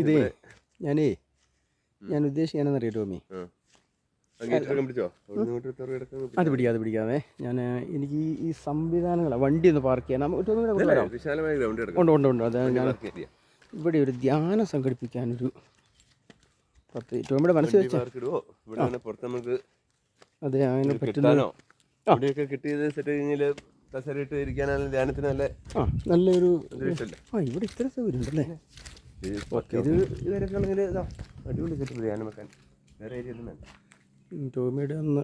ഇതേ ഞാൻ ഉദ്ദേശിക്കാനെന്നറിയോ ടോമി, അത് പിടിക്കാതെ എനിക്ക് ഈ സംവിധാനങ്ങളാണ് വണ്ടി ഒന്ന് പാർക്ക് ചെയ്യാൻ ഉണ്ട്. അത് ഞാൻ ഇവിടെ ഒരു ധ്യാനം സംഘടിപ്പിക്കാനൊരു ടോമിയുടെ മനസ്സിൽ വെച്ചാൽ അതെ അങ്ങനെ പറ്റുന്നോ കിട്ടിയത് സെറ്റ് കഴിഞ്ഞാൽ ധ്യാനത്തിന് നല്ലൊരു ഇവിടെ ഇത്ര സൗകര്യം ഉണ്ടല്ലേ. അടിപൊളി സെറ്റ് ധ്യാനം വെക്കാൻ വേറെ ഏരിയ ഒന്നും വേണ്ട. ടോമിയുടെ ഒന്ന്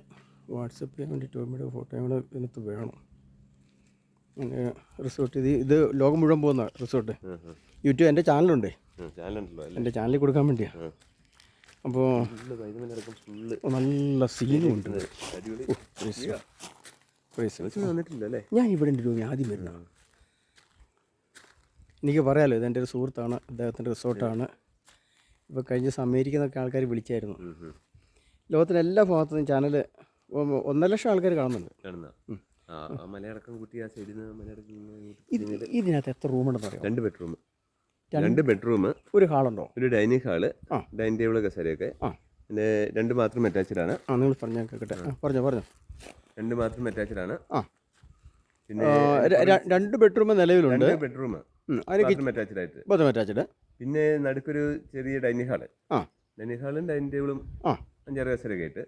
വാട്സപ്പ് ചെയ്യാൻ വേണ്ടി ടോമിയുടെ ഫോട്ടോയും കൂടെ ഇതിനകത്ത് വേണം. റിസോർട്ട് ഇത് ലോകം മുഴുവൻ പോകുന്ന റിസോർട്ട്. യൂട്യൂബ് എൻ്റെ ചാനലുണ്ടേ, എൻ്റെ ചാനലിൽ കൊടുക്കാൻ വേണ്ടിയാണ്. അപ്പോൾ നല്ല സീനും ഉണ്ട്. ഞാൻ ഇവിടെ ഉണ്ട് ടോമി, ആദ്യം വരുന്നതാണ്. എനിക്ക് പറയാമല്ലോ, ഇതെൻ്റെ ഒരു സുഹൃത്താണ്, അദ്ദേഹത്തിൻ്റെ റിസോർട്ടാണ്. ഇപ്പോൾ കഴിഞ്ഞ ദിവസം അമേരിക്കയിൽ നിന്നൊക്കെ ആൾക്കാർ വിളിച്ചായിരുന്നു. ലോകത്തിൻ്റെ എല്ലാ ഭാഗത്തുനിന്നും ചാനൽ 1,00,000 ആൾക്കാർ കാണുന്നുണ്ട്. ഇതിനകത്ത് എത്ര റൂമുണ്ടെന്ന് പറയാം? 2 ബെഡ്റൂം, ഒരു ഹാളുണ്ടോ, ഒരു ഡൈനിങ് ഹാള്, ഡൈനിങ് ടേബിൾ കസേരയൊക്കെ. പിന്നെ 2 ബാത്റൂം അറ്റാച്ച്ഡ് ആണ്. നിങ്ങൾ പറഞ്ഞാൽ കേട്ടെ. പറഞ്ഞോ 2 ബാത്റൂം അറ്റാച്ച്ഡ് ആണ്. പിന്നെ 2 ബെഡ്റൂം നിലവിലുണ്ട്. 2 ബെഡ്റൂം ബാത്റൂം അറ്റാച്ച്ഡ്. പിന്നെ നടുക്കൊരു ചെറിയ ഡൈനിങ് ഹാള്, ഡൈനിങ് ടേബിളും 5-6 കസേരയൊക്കെ ആയിട്ട്.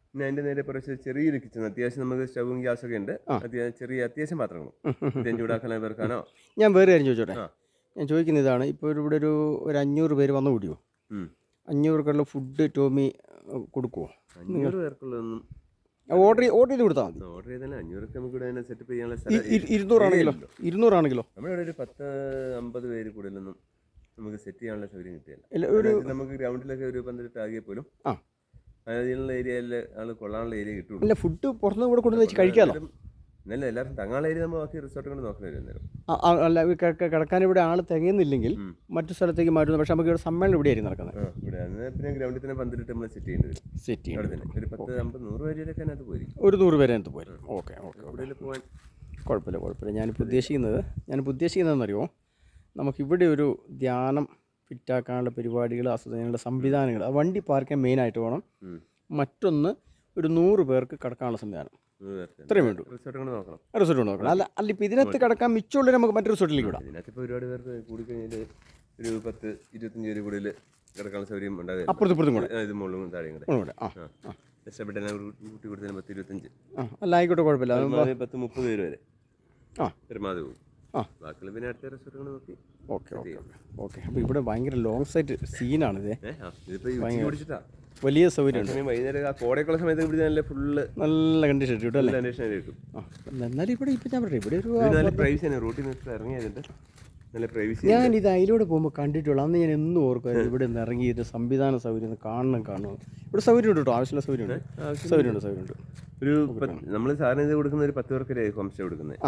പിന്നെ അതിൻ്റെ നേരെ കുറച്ച് ചെറിയൊരു കിച്ചൺ, അത്യാവശ്യം നമുക്ക് സ്റ്റവും ഗ്യാസൊക്കെ ഉണ്ട്. അത്യാവശ്യം പാത്രങ്ങളും ചൂടാക്കാനോ പേർക്കാനോ. ഞാൻ വേറെ കാര്യം ചോദിച്ചോട്ടെ. ഞാൻ ചോദിക്കുന്ന ഇതാണ്, ഇപ്പോൾ ഇവിടെ ഒരു 500 പേര് വന്നു കൂടിയോ? 500 പേർക്കുള്ള ഫുഡ് ടോമി കൊടുക്കുമോ? 500 പേർക്കുള്ളതൊന്നും ഓർഡർ ചെയ്ത് കൊടുത്താൽ മതി. ഓർഡർ ചെയ്താൽ 500 നമുക്ക് ഇവിടെ സെറ്റപ്പ് ചെയ്യാനുള്ള 200 ആണെങ്കിലോ നമ്മുടെ ഒരു 10-50 പേര് കൂടുതലൊന്നും നമുക്ക് സെറ്റ് ചെയ്യാനുള്ള സൗകര്യം കിട്ടിയല്ല. നമുക്ക് ഗ്രൗണ്ടിലൊക്കെ ഒരു 12 ആകിയ പോലും അതിനുള്ള ഏരിയയിൽ കൊള്ളാനുള്ള ഏരിയ കിട്ടുള്ളൂ. അല്ല, ഫുഡ് പുറത്തുനിന്ന് കൂടെ കൊണ്ടുവന്ന് വെച്ച് കഴിക്കാമല്ലോ. എന്നല്ല എല്ലാവരും തങ്ങാനുള്ള ഏരിയ നമ്മൾ ബാക്കി റിസോർട്ട് കൊണ്ട് നോക്കേണ്ടി വരും. അല്ല, കിടക്കാൻ ഇവിടെ ആൾ തികയുന്നില്ലെങ്കിൽ മറ്റു സ്ഥലത്തേക്ക് മാറ്റുന്നു. പക്ഷെ നമുക്ക് ഇവിടെ സമ്മേളനം ഇവിടെയായിരിക്കും നടക്കുന്നത്. പിന്നെ ഗ്രൗണ്ടിൽ തന്നെ 12 നമ്മൾ സെറ്റ് ചെയ്യേണ്ടി വരും. ഒരു 10-50-100 പേരൊക്കെ അതിനകത്ത് പോയിരിക്കും. ഒരു 100 പേരെ അതിനകത്ത് പോയി. ഓക്കെ പോകാൻ കുഴപ്പമില്ല. ഞാനിപ്പോൾ ഉദ്ദേശിക്കുന്നതെന്നറിയോ, നമുക്കിവിടെ ഒരു ധ്യാനം ഫിറ്റാക്കാനുള്ള പരിപാടികൾ, അതിനുള്ള സംവിധാനങ്ങൾ, വണ്ടി പാർക്കാൻ മെയിനായിട്ട് വേണം. മറ്റൊന്ന് ഒരു 100 പേർക്ക് കിടക്കാനുള്ള സംവിധാനം. ഇത്രയും വേണ്ടു. റിസോർട്ട് നോക്കണം. അല്ല ഇപ്പോൾ ഇതിനകത്ത് കിടക്കാൻ മിച്ചമുള്ള നമുക്ക് മറ്റൊരു റിസോർട്ടിലേക്ക് വിടാം. ഇതിനകത്ത് ഒരുപാട് പേർക്ക് കൂടിക്കഴിഞ്ഞാൽ ഒരു 10-25 പേര് കൂടുതൽ കിടക്കാനുള്ള സൗകര്യം ഉണ്ടാകും. അപ്പുറത്തും കൂടെ ഇത് മുകളിലും താഴെയും കൂടെ ഇഷ്ടപ്പെട്ട കൂട്ടി കൊടുത്തതിന് 10-25. അല്ല, ആയിക്കോട്ടെ, കുഴപ്പമില്ല. 10-30 പേര് വരെ പരമാവധി പോകും. ബാക്കിയുള്ള പിന്നെ അടുത്ത റിസോർട്ടുകൾ നോക്കി. ഓക്കെ. അപ്പോൾ ഇവിടെ ഭയങ്കര ലോങ് സൈറ്റ് സീനാണിത്. വലിയ സൗകര്യമുണ്ട്. വൈകുന്നേരം കോടയൊക്കെയുള്ള സമയത്ത് ഇവിടെ ഫുള്ള് നല്ല കണ്ടീഷൻ കിട്ടും. എന്നാലും ഇവിടെ ഇപ്പം ഞാൻ പറയാം, ഇവിടെ ഒരു പ്രൈവസിയാണ്. റൂട്ടിൽ നിന്ന് ഇറങ്ങിയതുണ്ട്, നല്ല പ്രൈവസി. ഞാനിത് അതിലൂടെ പോകുമ്പോൾ കണ്ടിട്ടുള്ളൂ. അന്ന് ഞാൻ എന്നും ഓർക്കുമായിരുന്നു ഇവിടെ നിന്ന് ഇറങ്ങിയിട്ട് സംവിധാന സൗകര്യം കാണണം. ഇവിടെ സൗകര്യമുണ്ട് കേട്ടോ, ആവശ്യമുള്ള സൗകര്യമുണ്ട്. ഒരു നമ്മൾ സാറിന് ഇത് കൊടുക്കുന്ന ഒരു 10 പേർക്ക് ഹോം സ്റ്റേ കൊടുക്കുന്നത്.